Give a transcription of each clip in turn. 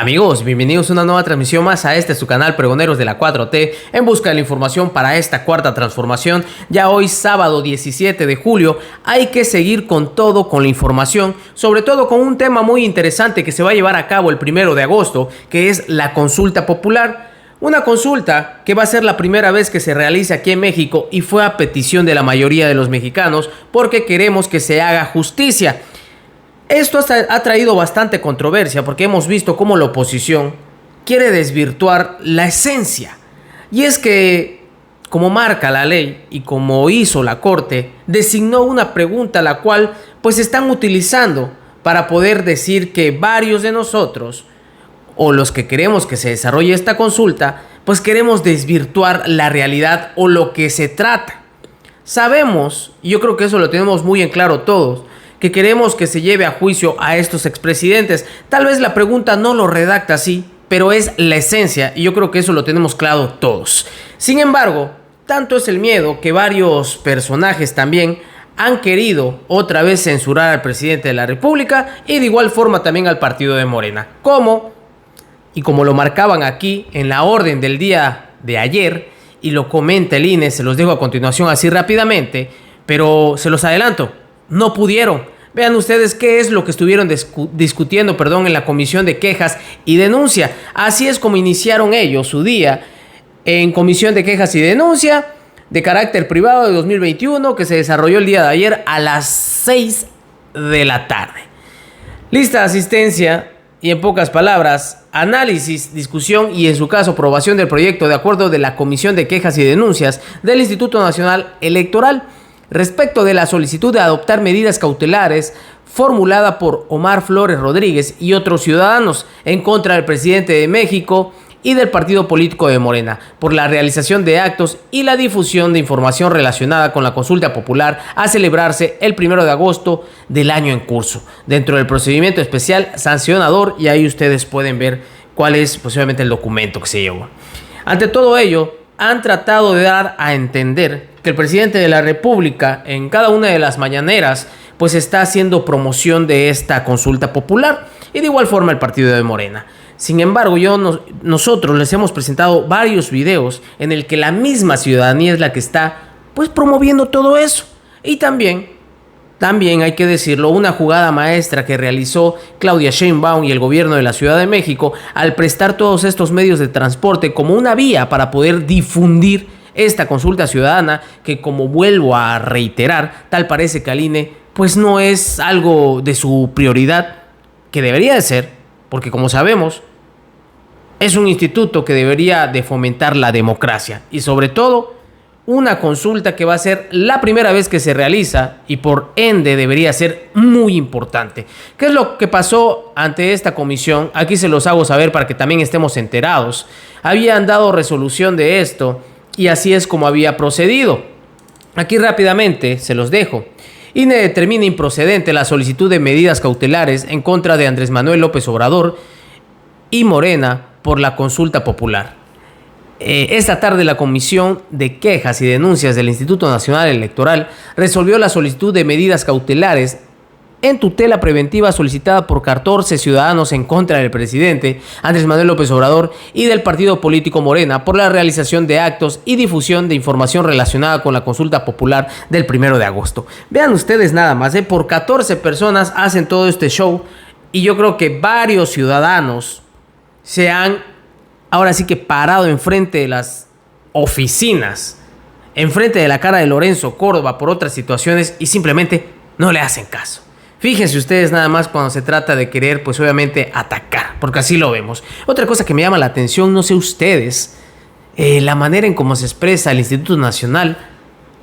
Amigos, bienvenidos a una nueva transmisión más a su canal Pregoneros de la 4T en busca de la información para esta cuarta transformación. Ya hoy sábado 17 de julio hay que seguir con todo, con la información, sobre todo con un tema muy interesante que se va a llevar a cabo el 1 de agosto, que es la consulta popular. Una consulta que va a ser la primera vez que se realiza aquí en México y fue a petición de la mayoría de los mexicanos porque queremos que se haga justicia. Esto ha traído bastante controversia porque hemos visto cómo la oposición quiere desvirtuar la esencia. Y es que, como marca la ley y como hizo la Corte, designó una pregunta la cual pues están utilizando para poder decir que varios de nosotros, o los que queremos que se desarrolle esta consulta, pues queremos desvirtuar la realidad o lo que se trata. Sabemos, y yo creo que eso lo tenemos muy en claro todos, que queremos que se lleve a juicio a estos expresidentes. Tal vez la pregunta no lo redacta así, pero es la esencia y yo creo que eso lo tenemos claro todos. Sin embargo, tanto es el miedo que varios personajes también han querido otra vez censurar al presidente de la República y de igual forma también al partido de Morena. Como lo marcaban aquí en la orden del día de ayer y lo comenta el INE, se los dejo a continuación así rápidamente, pero se los adelanto. No pudieron. Vean ustedes qué es lo que estuvieron discutiendo en la Comisión de Quejas y Denuncia. Así es como iniciaron ellos su día en Comisión de Quejas y Denuncia de carácter privado de 2021 que se desarrolló el día de ayer a las 6 de la tarde. Lista de asistencia y en pocas palabras, análisis, discusión y en su caso aprobación del proyecto de acuerdo de la Comisión de Quejas y Denuncias del Instituto Nacional Electoral respecto de la solicitud de adoptar medidas cautelares formulada por Omar Flores Rodríguez y otros ciudadanos en contra del presidente de México y del partido político de Morena por la realización de actos y la difusión de información relacionada con la consulta popular a celebrarse el 1 de agosto del año en curso, dentro del procedimiento especial sancionador, y ahí ustedes pueden ver cuál es posiblemente el documento que se llevó. Ante todo ello, han tratado de dar a entender que el presidente de la República en cada una de las mañaneras pues está haciendo promoción de esta consulta popular y de igual forma el partido de Morena. Sin embargo, nosotros les hemos presentado varios videos en el que la misma ciudadanía es la que está pues promoviendo todo eso. Y también hay que decirlo, una jugada maestra que realizó Claudia Sheinbaum y el gobierno de la Ciudad de México al prestar todos estos medios de transporte como una vía para poder difundir esta consulta ciudadana que, como vuelvo a reiterar, tal parece que al INE pues no es algo de su prioridad, que debería de ser, porque como sabemos es un instituto que debería de fomentar la democracia y sobre todo una consulta que va a ser la primera vez que se realiza y por ende debería ser muy importante. ¿Qué es lo que pasó ante esta comisión? Aquí se los hago saber para que también estemos enterados. Habían dado resolución de esto y así es como había procedido. Aquí rápidamente se los dejo. INE determina improcedente la solicitud de medidas cautelares en contra de Andrés Manuel López Obrador y Morena por la consulta popular. Esta tarde la Comisión de Quejas y Denuncias del Instituto Nacional Electoral resolvió la solicitud de medidas cautelares en tutela preventiva solicitada por 14 ciudadanos en contra del presidente Andrés Manuel López Obrador y del partido político Morena por la realización de actos y difusión de información relacionada con la consulta popular del 1 de agosto. Vean ustedes nada más, por 14 personas hacen todo este show y yo creo que varios ciudadanos se han ahora sí que parado enfrente de las oficinas, enfrente de la cara de Lorenzo Córdoba por otras situaciones y simplemente no le hacen caso. Fíjense ustedes nada más cuando se trata de querer pues obviamente atacar, porque así lo vemos. Otra cosa que me llama la atención, no sé ustedes, la manera en cómo se expresa el Instituto Nacional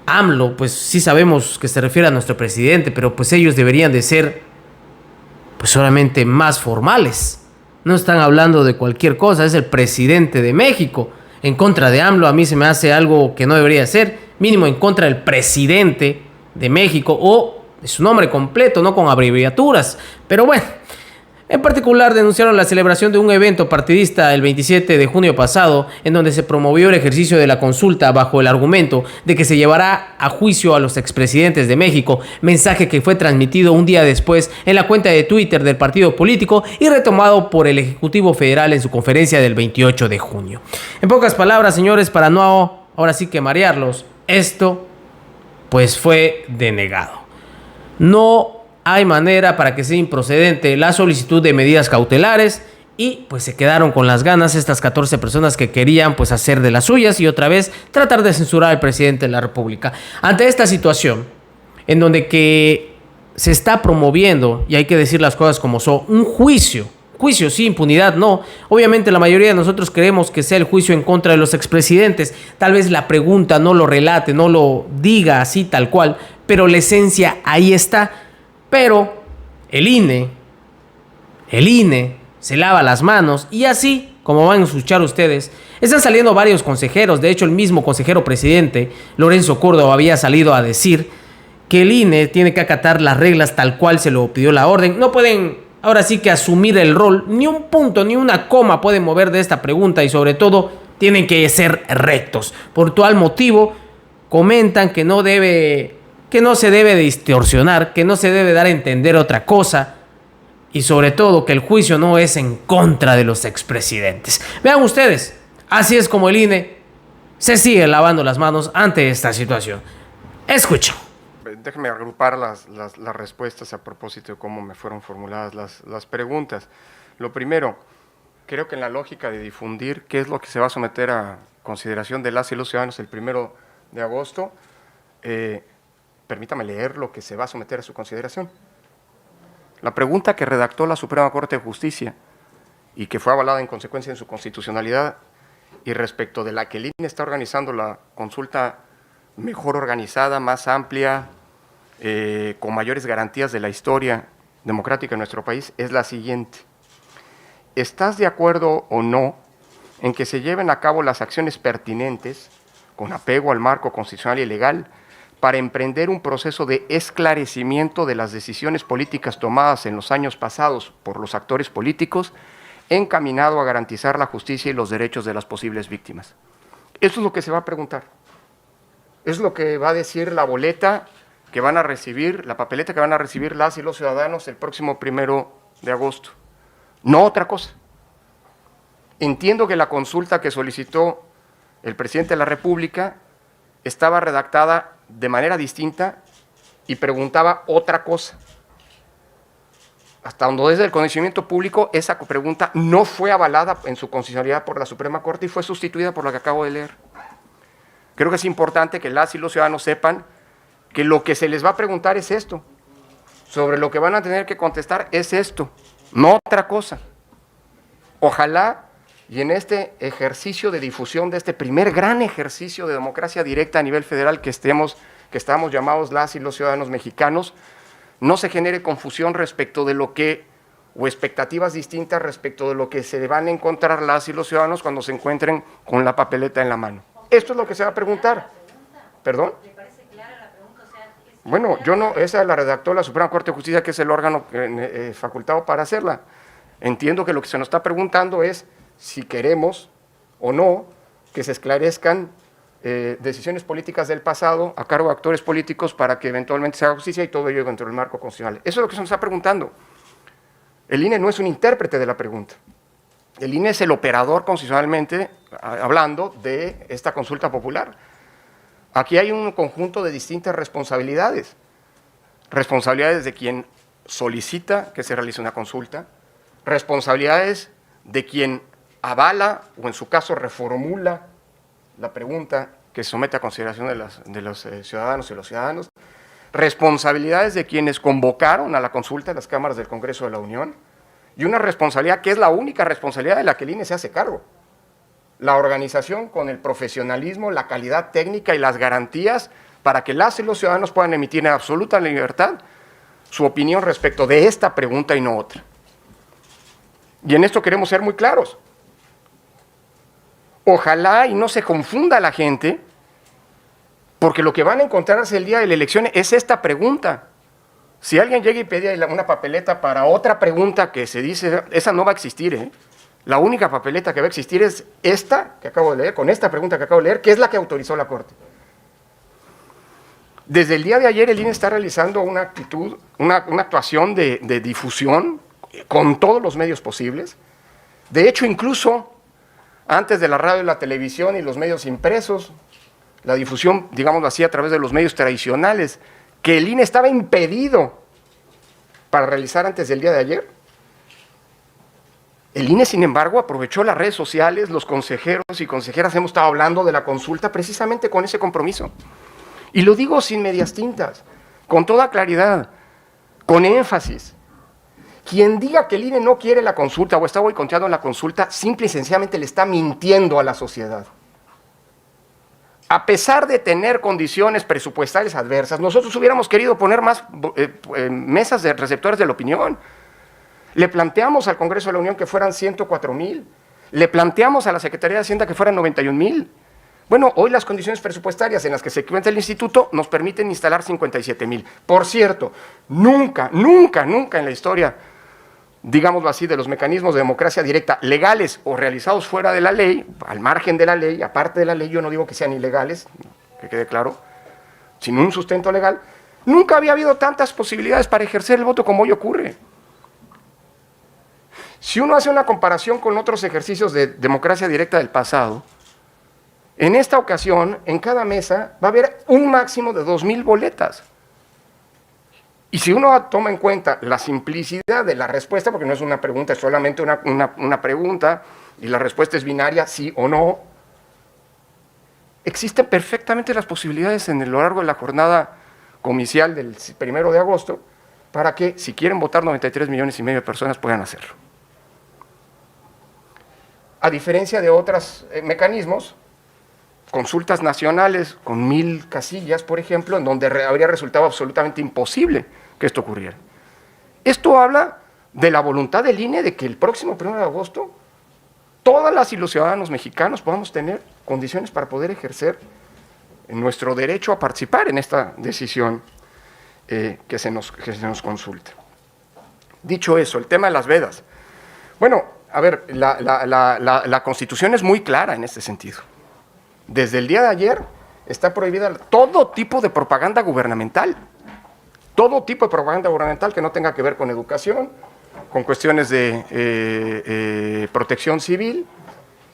AMLO, pues sí sabemos que se refiere a nuestro presidente, pero pues ellos deberían de ser pues solamente más formales. No están hablando de cualquier cosa, es el presidente de México. En contra de AMLO a mí se me hace algo que no debería ser, mínimo en contra del presidente de México o de su nombre completo, no con abreviaturas. Pero bueno, En particular, denunciaron la celebración de un evento partidista el 27 de junio pasado, en donde se promovió el ejercicio de la consulta bajo el argumento de que se llevará a juicio a los expresidentes de México, mensaje que fue transmitido un día después en la cuenta de Twitter del partido político y retomado por el Ejecutivo Federal en su conferencia del 28 de junio. En pocas palabras, señores, para no ahora sí que marearlos, esto pues fue denegado. No hay manera para que sea improcedente la solicitud de medidas cautelares y pues se quedaron con las ganas estas 14 personas que querían pues hacer de las suyas y otra vez tratar de censurar al presidente de la República. Ante esta situación en donde que se está promoviendo, y hay que decir las cosas como son, un juicio sí, impunidad no. Obviamente la mayoría de nosotros creemos que sea el juicio en contra de los expresidentes. Tal vez la pregunta no lo relate, no lo diga así tal cual, pero la esencia ahí está. Pero el INE se lava las manos y así, como van a escuchar ustedes, están saliendo varios consejeros. De hecho, el mismo consejero presidente, Lorenzo Córdoba, había salido a decir que el INE tiene que acatar las reglas tal cual se lo pidió la orden. No pueden ahora sí que asumir el rol, ni un punto, ni una coma pueden mover de esta pregunta y sobre todo tienen que ser rectos. Por tal motivo, comentan que no se debe distorsionar, que no se debe dar a entender otra cosa y sobre todo que el juicio no es en contra de los expresidentes. Vean ustedes, así es como el INE se sigue lavando las manos ante esta situación. Escucho. Déjeme agrupar las respuestas a propósito de cómo me fueron formuladas las preguntas. Lo primero, creo que en la lógica de difundir qué es lo que se va a someter a consideración de las y los ciudadanos el 1 de agosto, permítame leer lo que se va a someter a su consideración. La pregunta que redactó la Suprema Corte de Justicia y que fue avalada en consecuencia en su constitucionalidad y respecto de la que el INE está organizando la consulta mejor organizada, más amplia, con mayores garantías de la historia democrática de nuestro país, es la siguiente. ¿Estás de acuerdo o no en que se lleven a cabo las acciones pertinentes, con apego al marco constitucional y legal, para emprender un proceso de esclarecimiento de las decisiones políticas tomadas en los años pasados por los actores políticos, encaminado a garantizar la justicia y los derechos de las posibles víctimas? Eso es lo que se va a preguntar. Es lo que va a decir la boleta que van a recibir, la papeleta que van a recibir las y los ciudadanos el próximo 1 de agosto. No otra cosa. Entiendo que la consulta que solicitó el presidente de la República estaba redactada de manera distinta y preguntaba otra cosa. Hasta donde desde el conocimiento público, esa pregunta no fue avalada en su constitucionalidad por la Suprema Corte y fue sustituida por la que acabo de leer. Creo que es importante que las y los ciudadanos sepan que lo que se les va a preguntar es esto. Sobre lo que van a tener que contestar es esto, no otra cosa. Ojalá y en este ejercicio de difusión, de este primer gran ejercicio de democracia directa a nivel federal que estamos llamados las y los ciudadanos mexicanos, no se genere confusión respecto de lo que, o expectativas distintas respecto de lo que se van a encontrar las y los ciudadanos cuando se encuentren con la papeleta en la mano. Esto es lo que se va a preguntar. ¿Perdón? ¿Le parece clara la pregunta? O sea, bueno, yo no, esa la redactó la Suprema Corte de Justicia, que es el órgano facultado para hacerla. Entiendo que lo que se nos está preguntando es si queremos o no que se esclarezcan decisiones políticas del pasado a cargo de actores políticos para que eventualmente se haga justicia y todo ello dentro del marco constitucional. Eso es lo que se nos está preguntando. El INE no es un intérprete de la pregunta. El INE es el operador constitucionalmente hablando de esta consulta popular. Aquí hay un conjunto de distintas responsabilidades. Responsabilidades de quien solicita que se realice una consulta, responsabilidades de quien avala o en su caso reformula la pregunta que se somete a consideración de los ciudadanos y los ciudadanos, responsabilidades de quienes convocaron a la consulta de las cámaras del Congreso de la Unión y una responsabilidad que es la única responsabilidad de la que el INE se hace cargo. La organización con el profesionalismo, la calidad técnica y las garantías para que las y los ciudadanos puedan emitir en absoluta libertad su opinión respecto de esta pregunta y no otra. Y en esto queremos ser muy claros. Ojalá y no se confunda la gente, porque lo que van a encontrarse el día de la elección es esta pregunta. Si alguien llega y pedía una papeleta para otra pregunta que se dice, esa no va a existir, ¿eh? La única papeleta que va a existir es esta que acabo de leer, con esta pregunta que acabo de leer, que es la que autorizó la Corte. Desde el día de ayer el INE está realizando una actuación de difusión con todos los medios posibles. De hecho, incluso antes de la radio y la televisión y los medios impresos, la difusión, digámoslo así, a través de los medios tradicionales, que el INE estaba impedido para realizar antes del día de ayer. El INE, sin embargo, aprovechó las redes sociales, los consejeros y consejeras hemos estado hablando de la consulta precisamente con ese compromiso. Y lo digo sin medias tintas, con toda claridad, con énfasis. Quien diga que el INE no quiere la consulta o está boicoteando la consulta, simple y sencillamente le está mintiendo a la sociedad. A pesar de tener condiciones presupuestales adversas, nosotros hubiéramos querido poner más mesas de receptores de la opinión. Le planteamos al Congreso de la Unión que fueran 104,000. Le planteamos a la Secretaría de Hacienda que fueran 91,000. Bueno, hoy las condiciones presupuestarias en las que se encuentra el instituto nos permiten instalar 57,000. Por cierto, nunca en la historia, digámoslo así, de los mecanismos de democracia directa, legales o realizados fuera de la ley, al margen de la ley, aparte de la ley, yo no digo que sean ilegales, que quede claro, sin un sustento legal, nunca había habido tantas posibilidades para ejercer el voto como hoy ocurre. Si uno hace una comparación con otros ejercicios de democracia directa del pasado, en esta ocasión, en cada mesa, va a haber un máximo de 2,000 boletas. Y si uno toma en cuenta la simplicidad de la respuesta, porque no es una pregunta, es solamente una pregunta, y la respuesta es binaria, sí o no, existen perfectamente las posibilidades en lo largo de la jornada comicial del 1 de agosto, para que, si quieren votar 93,5 millones de personas, puedan hacerlo. A diferencia de otros mecanismos, consultas nacionales con 1,000 casillas, por ejemplo, en donde habría resultado absolutamente imposible que esto ocurriera. Esto habla de la voluntad del INE de que el próximo 1 de agosto todas las y los ciudadanos mexicanos podamos tener condiciones para poder ejercer nuestro derecho a participar en esta decisión que se nos consulte. Dicho eso, el tema de las vedas. Bueno, a ver, la Constitución es muy clara en este sentido. Desde el día de ayer está prohibida todo tipo de propaganda gubernamental. Todo tipo de propaganda gubernamental que no tenga que ver con educación, con cuestiones de protección civil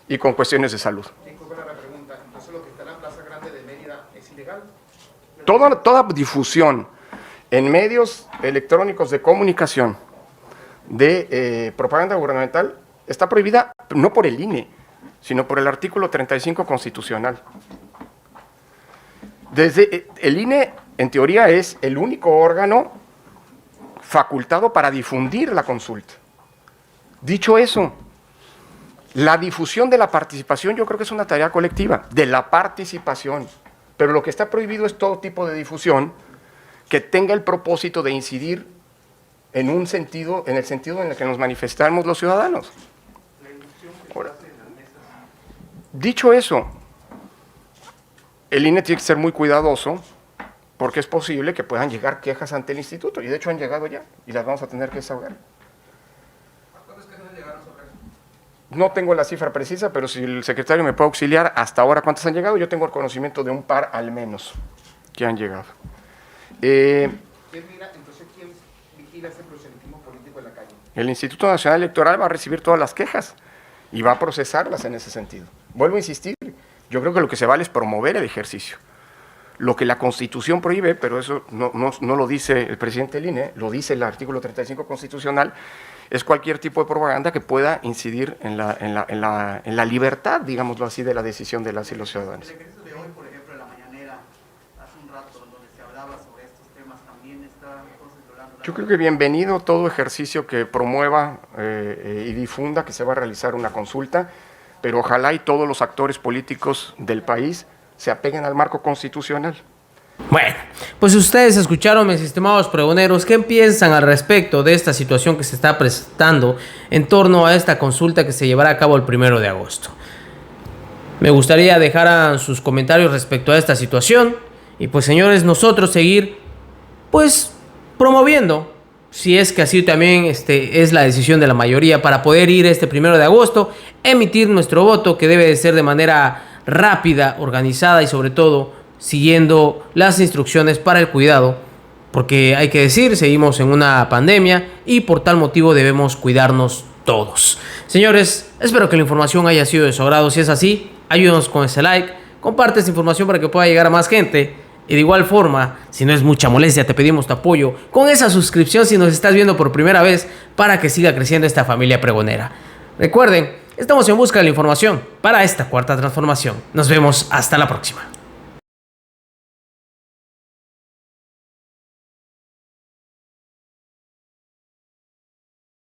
y con cuestiones de salud. La pregunta, entonces lo que está en la Plaza Grande de Mérida es ilegal. Toda difusión en medios electrónicos de comunicación de propaganda gubernamental está prohibida no por el INE, sino por el artículo 35 constitucional. El INE, en teoría, es el único órgano facultado para difundir la consulta. Dicho eso, la difusión de la participación yo creo que es una tarea colectiva, de la participación, pero lo que está prohibido es todo tipo de difusión que tenga el propósito de incidir en el sentido en el que nos manifestamos los ciudadanos. Ahora, dicho eso, el INE tiene que ser muy cuidadoso porque es posible que puedan llegar quejas ante el instituto, y de hecho han llegado ya, y las vamos a tener que desahogar. ¿Cuántas quejas llegaron sobre eso? No tengo la cifra precisa, pero si el secretario me puede auxiliar, hasta ahora cuántas han llegado, yo tengo el conocimiento de un par al menos que han llegado. ¿Quién vigila ese proselitismo político en la calle? El Instituto Nacional Electoral va a recibir todas las quejas y va a procesarlas en ese sentido. Vuelvo a insistir, yo creo que lo que se vale es promover el ejercicio. Lo que la Constitución prohíbe, pero eso no lo dice el presidente del INE, lo dice el artículo 35 constitucional, es cualquier tipo de propaganda que pueda incidir en la libertad, digámoslo así, de la decisión de las y los ciudadanos. El decreto de hoy, por ejemplo, en la mañanera, hace un rato, donde se hablaba sobre estos temas, también está considerando... Yo creo que bienvenido todo ejercicio que promueva y difunda que se va a realizar una consulta, pero ojalá y todos los actores políticos del país se apeguen al marco constitucional. Bueno, pues ustedes escucharon, mis estimados pregoneros, ¿qué piensan al respecto de esta situación que se está presentando en torno a esta consulta que se llevará a cabo el 1 de agosto? Me gustaría dejar sus comentarios respecto a esta situación y pues señores, nosotros seguir pues promoviendo, si es que así también es la decisión de la mayoría, para poder ir este 1 de agosto, emitir nuestro voto, que debe de ser de manera rápida, organizada y sobre todo siguiendo las instrucciones para el cuidado, porque hay que decir, seguimos en una pandemia y por tal motivo debemos cuidarnos todos. Señores, espero que la información haya sido de su agrado. Si es así, ayúdanos con ese like, comparte esta información para que pueda llegar a más gente. Y de igual forma, si no es mucha molestia, te pedimos tu apoyo con esa suscripción si nos estás viendo por primera vez, para que siga creciendo esta familia pregonera. Recuerden, estamos en busca de la información para esta cuarta transformación. Nos vemos hasta la próxima.